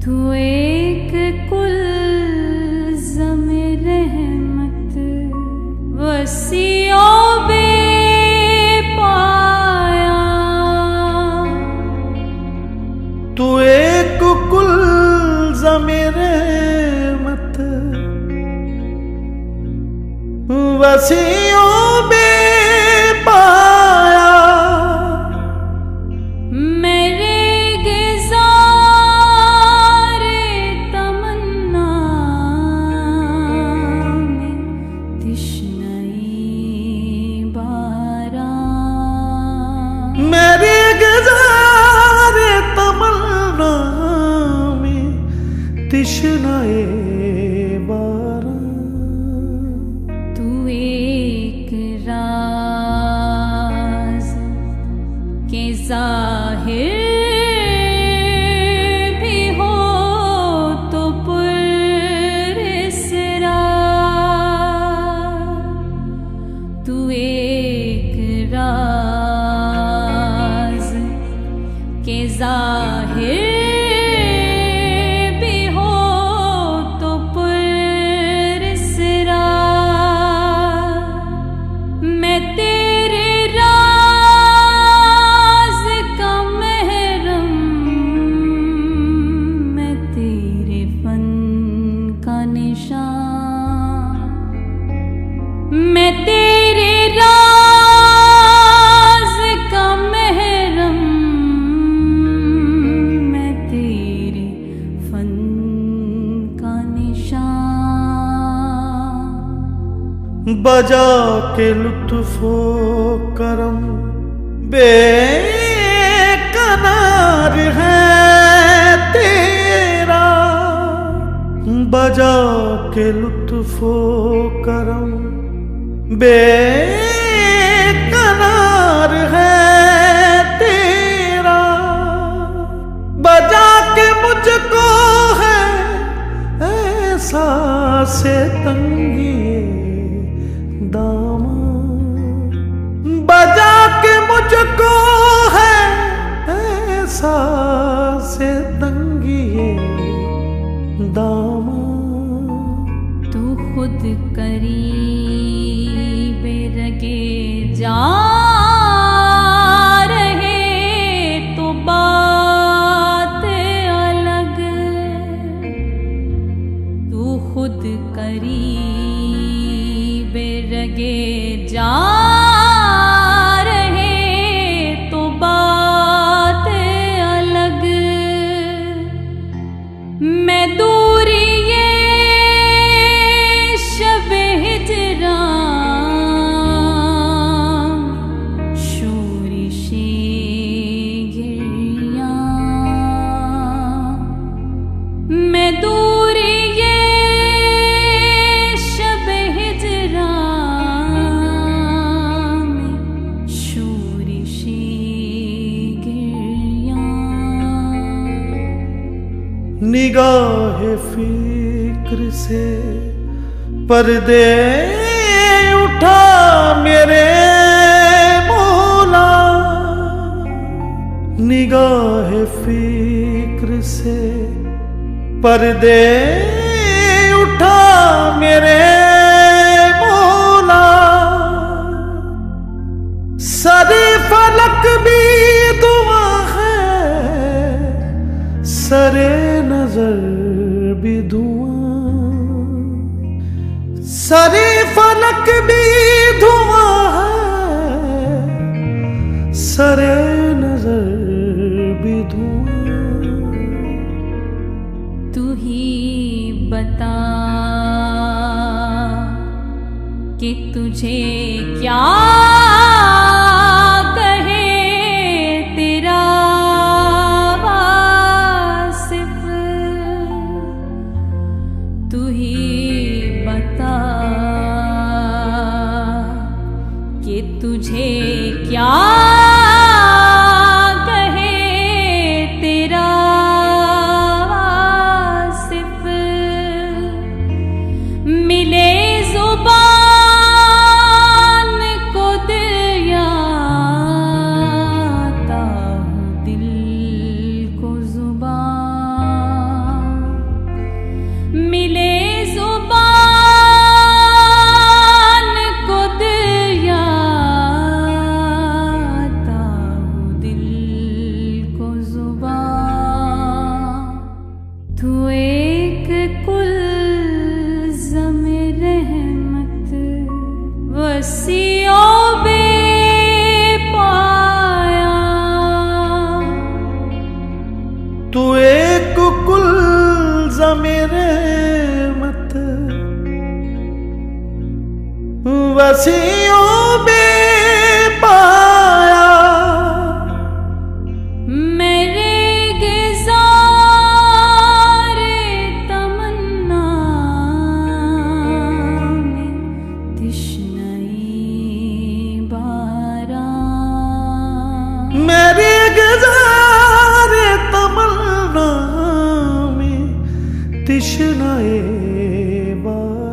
तू एक कुल ज़मे रहमत वसीओ बेपाया। तू एक कुल ज़मे रहमत वसीओ बेपाया। मेरे गुज़ारे तमन्ना में तिश्नई बारा। मेरे गुज़ारे तमन्ना में तिश्नई बारा। तू एक राज के ज़ाहिर भी हो तो पुरस्रार। तू एक राज के ज़ाहिर भी हो तो पुरस्रार। मैं तेरे राज का महरम, मैं तेरे फन का निशान। मैं तेरे राज का महरम, मैं तेरे फन का निशान। बजा के लुत्फ़ो करम बेकरार है तेरा। बजा के लुत्फ़ो करम बेकरार है तेरा। बजा के मुझको है एहसास तंगी दामन। बजा के मुझको है एहसास तंगी दामन। तू खुद करीब रगे जा रहे तो बात अलग। तू खुद करीब रगे जा रहे तो बात अलग। मैं दूरी ये शब हिजरां शोरिशे गिरियां। मैं दूरी ये शब हिजरां शोरिशे गिरियां। निगाह फिक्र से पर्दे उठा मेरे मौला। निगाह फिक्र से पर्दे उठा मेरे मौला। सरे फलक भी दुआ है, सरे नजर भी धुआं। सरे फलक भी धुआं है, सरे नजर भी धुआं। तू ही बता कि तुझे क्या कहे तेरा वासिफ। तू ही बता कि तुझे क्या कहे तेरा वासिफ। मिले जुबान को मेरे मत वसियों में पाया। मेरे गेज़ारे तमन्ना में तिश्नई बारा। मेरे गेज़ारे तमन्ना में तिश्नई बारा।